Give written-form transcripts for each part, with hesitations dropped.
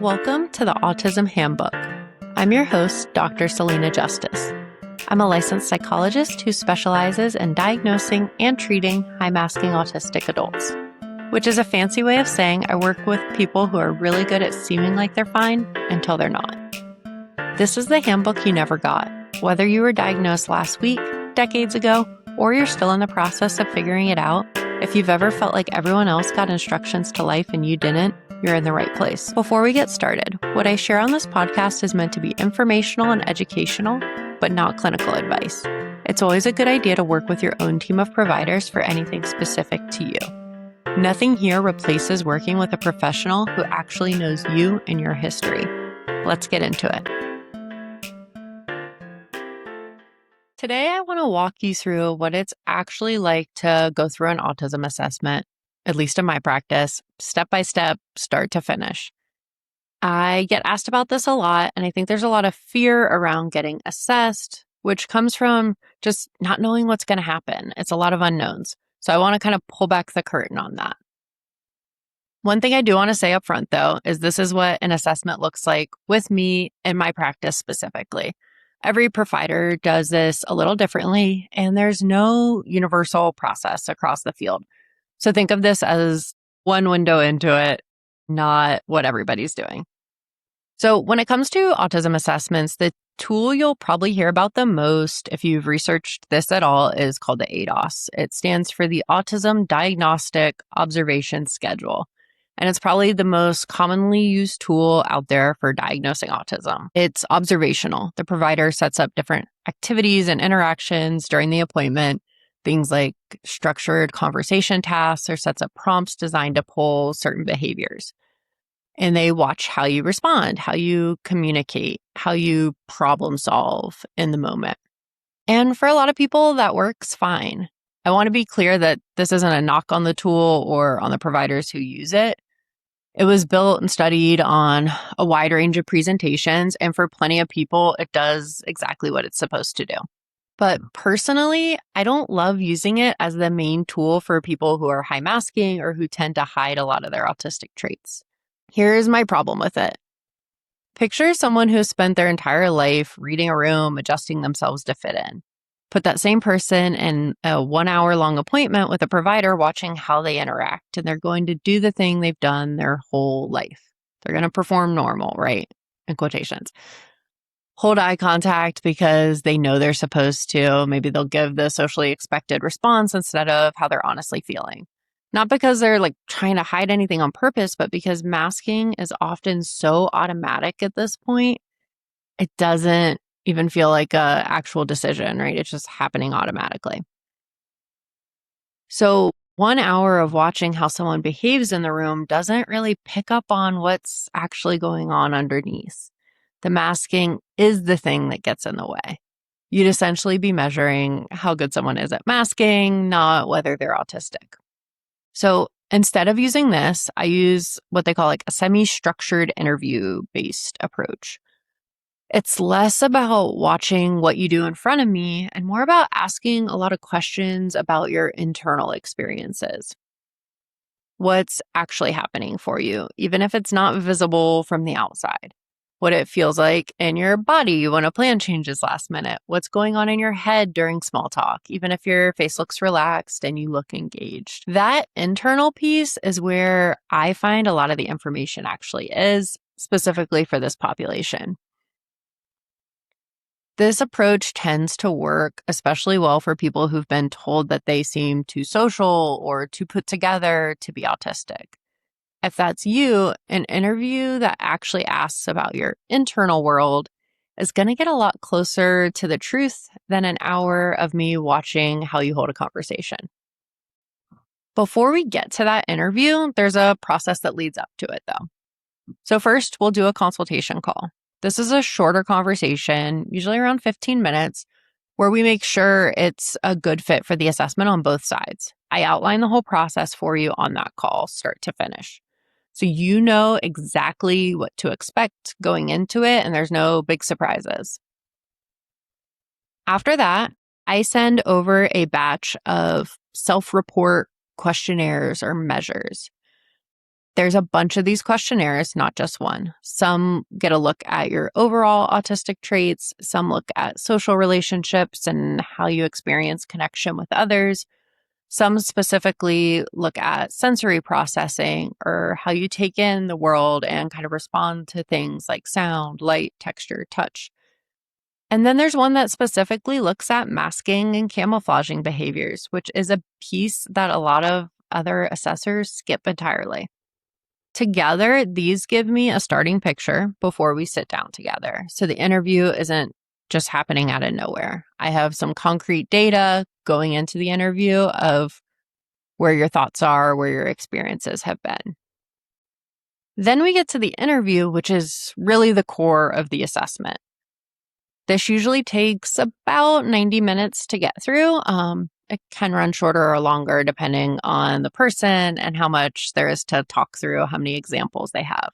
Welcome to the Autism Handbook. I'm your host, Dr. Selena Justice. I'm a licensed psychologist who specializes in diagnosing and treating high-masking autistic adults, which is a fancy way of saying I work with people who are really good at seeming like they're fine until they're not. This is the handbook you never got, whether you were diagnosed last week, decades ago, or you're still in the process of figuring it out. If you've ever felt like everyone else got instructions to life and you didn't, you're in the right place. Before we get started, what I share on this podcast is meant to be informational and educational, but not clinical advice. It's always a good idea to work with your own team of providers for anything specific to you. Nothing here replaces working with a professional who actually knows you and your history. Let's get into it. Today, I want to walk you through what it's actually like to go through an autism assessment, at least in my practice, step by step, start to finish. I get asked about this a lot, and I think there's a lot of fear around getting assessed, which comes from just not knowing what's going to happen. It's a lot of unknowns. So I want to kind of pull back the curtain on that. One thing I do want to say up front, though, is this is what an assessment looks like with me in my practice specifically. Every provider does this a little differently, and there's no universal process across the field. So think of this as one window into it, not what everybody's doing. So when it comes to autism assessments, the tool you'll probably hear about the most, if you've researched this at all, is called the ADOS. It stands for the Autism Diagnostic Observation Schedule. And it's probably the most commonly used tool out there for diagnosing autism. It's observational. The provider sets up different activities and interactions during the appointment, things like structured conversation tasks, or sets up prompts designed to pull certain behaviors. And they watch how you respond, how you communicate, how you problem solve in the moment. And for a lot of people, that works fine. I want to be clear that this isn't a knock on the tool or on the providers who use it. It was built and studied on a wide range of presentations, and for plenty of people, it does exactly what it's supposed to do. But personally, I don't love using it as the main tool for people who are high masking or who tend to hide a lot of their autistic traits. Here's my problem with it. Picture someone who has spent their entire life reading a room, adjusting themselves to fit in. Put that same person in a 1 hour long appointment with a provider watching how they interact, and they're going to do the thing they've done their whole life. They're going to perform normal, right? In quotations. Hold eye contact because they know they're supposed to. Maybe they'll give the socially expected response instead of how they're honestly feeling. Not because they're trying to hide anything on purpose, but because masking is often so automatic at this point, it doesn't even feel like an actual decision, right? It's just happening automatically. So 1 hour of watching how someone behaves in the room doesn't really pick up on what's actually going on underneath. The masking is the thing that gets in the way. You'd essentially be measuring how good someone is at masking, not whether they're autistic. So instead of using this, I use what they call a semi-structured interview-based approach. It's less about watching what you do in front of me and more about asking a lot of questions about your internal experiences. What's actually happening for you, even if it's not visible from the outside? What it feels like in your body when a plan changes last minute? What's going on in your head during small talk, even if your face looks relaxed and you look engaged? That internal piece is where I find a lot of the information actually is, specifically for this population. This approach tends to work especially well for people who've been told that they seem too social or too put together to be autistic. If that's you, an interview that actually asks about your internal world is going to get a lot closer to the truth than an hour of me watching how you hold a conversation. Before we get to that interview, there's a process that leads up to it, though. So first, we'll do a consultation call. This is a shorter conversation, usually around 15 minutes, where we make sure it's a good fit for the assessment on both sides. I outline the whole process for you on that call, start to finish. So you know exactly what to expect going into it, and there's no big surprises. After that, I send over a batch of self-report questionnaires or measures. There's a bunch of these questionnaires, not just one. Some get a look at your overall autistic traits. Some look at social relationships and how you experience connection with others. Some specifically look at sensory processing or how you take in the world and kind of respond to things like sound, light, texture, touch. And then there's one that specifically looks at masking and camouflaging behaviors, which is a piece that a lot of other assessors skip entirely. Together, these give me a starting picture before we sit down together. So the interview isn't just happening out of nowhere. I have some concrete data going into the interview of where your thoughts are, where your experiences have been. Then we get to the interview, which is really the core of the assessment. This usually takes about 90 minutes to get through. It can run shorter or longer depending on the person and how much there is to talk through, how many examples they have.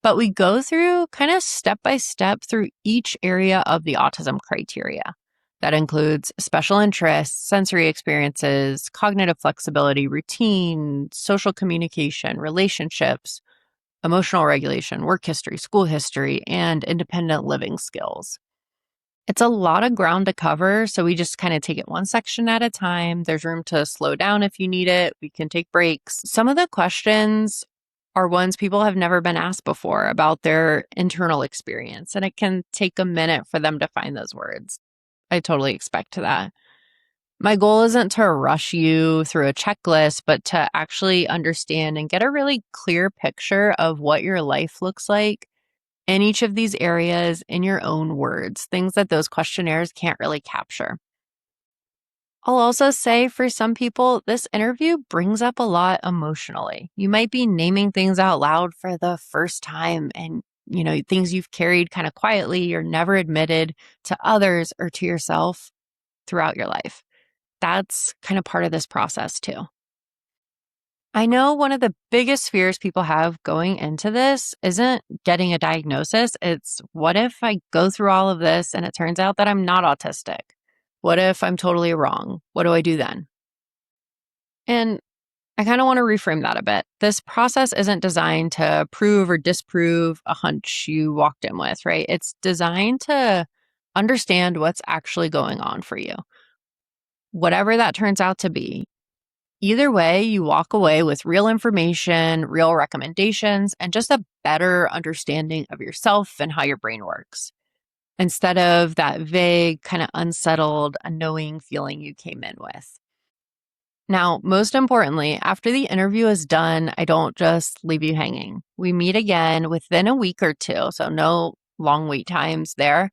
But we go through kind of step by step through each area of the autism criteria. That includes special interests, sensory experiences, cognitive flexibility, routine, social communication, relationships, emotional regulation, work history, school history, and independent living skills. It's a lot of ground to cover, so we just kind of take it one section at a time. There's room to slow down if you need it. We can take breaks. Some of the questions are ones people have never been asked before about their internal experience, and it can take a minute for them to find those words. I totally expect that. My goal isn't to rush you through a checklist, but to actually understand and get a really clear picture of what your life looks like in each of these areas in your own words, things that those questionnaires can't really capture. I'll also say for some people, this interview brings up a lot emotionally. You might be naming things out loud for the first time and things you've carried kind of quietly or never admitted to others or to yourself throughout your life. That's kind of part of this process too. I know one of the biggest fears people have going into this isn't getting a diagnosis. It's what if I go through all of this and it turns out that I'm not autistic? What if I'm totally wrong? What do I do then? And I kind of want to reframe that a bit. This process isn't designed to prove or disprove a hunch you walked in with, right? It's designed to understand what's actually going on for you, whatever that turns out to be. Either way, you walk away with real information, real recommendations, and just a better understanding of yourself and how your brain works, instead of that vague, kind of unsettled, unknowing feeling you came in with. Now, most importantly, after the interview is done, I don't just leave you hanging. We meet again within a week or two, so no long wait times there,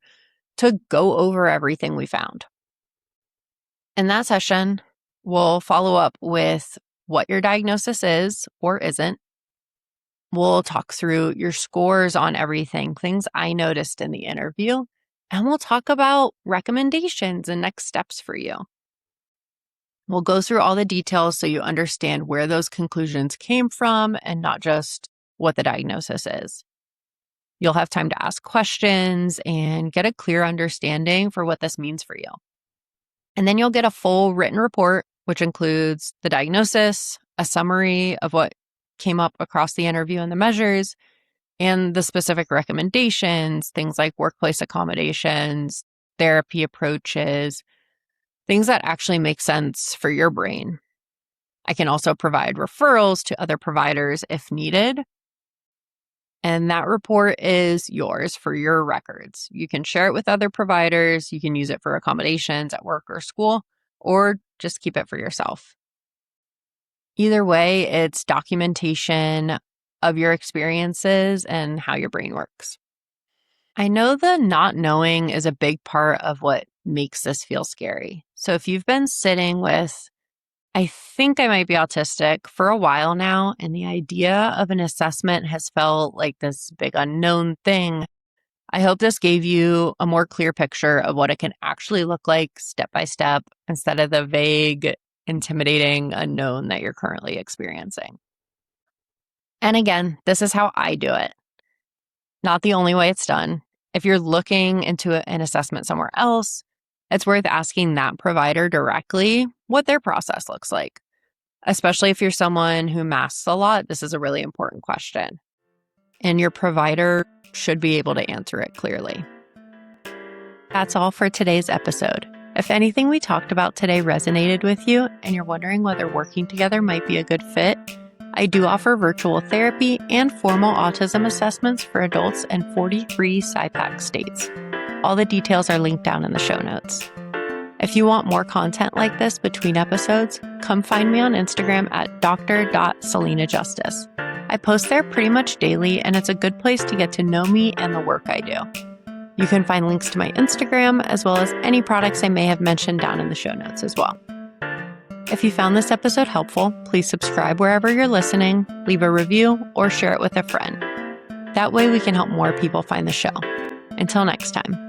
to go over everything we found. In that session, we'll follow up with what your diagnosis is or isn't. We'll talk through your scores on everything, things I noticed in the interview, and we'll talk about recommendations and next steps for you. We'll go through all the details so you understand where those conclusions came from and not just what the diagnosis is. You'll have time to ask questions and get a clear understanding for what this means for you. And then you'll get a full written report, which includes the diagnosis, a summary of what came up across the interview and the measures, and the specific recommendations, things like workplace accommodations, therapy approaches, things that actually make sense for your brain. I can also provide referrals to other providers if needed. And that report is yours for your records. You can share it with other providers. You can use it for accommodations at work or school, or just keep it for yourself. Either way, it's documentation of your experiences and how your brain works. I know the not knowing is a big part of what makes this feel scary. So if you've been sitting with, I think I might be autistic for a while now, and the idea of an assessment has felt like this big unknown thing, I hope this gave you a more clear picture of what it can actually look like step by step instead of the vague, intimidating unknown that you're currently experiencing. And again, this is how I do it. Not the only way it's done. If you're looking into an assessment somewhere else, it's worth asking that provider directly what their process looks like. Especially if you're someone who masks a lot, this is a really important question. And your provider should be able to answer it clearly. That's all for today's episode. If anything we talked about today resonated with you and you're wondering whether working together might be a good fit, I do offer virtual therapy and formal autism assessments for adults in 43 SIPAC states. All the details are linked down in the show notes. If you want more content like this between episodes, come find me on Instagram at dr.selenajustice. I post there pretty much daily, and it's a good place to get to know me and the work I do. You can find links to my Instagram as well as any products I may have mentioned down in the show notes as well. If you found this episode helpful, please subscribe wherever you're listening, leave a review, or share it with a friend. That way we can help more people find the show. Until next time.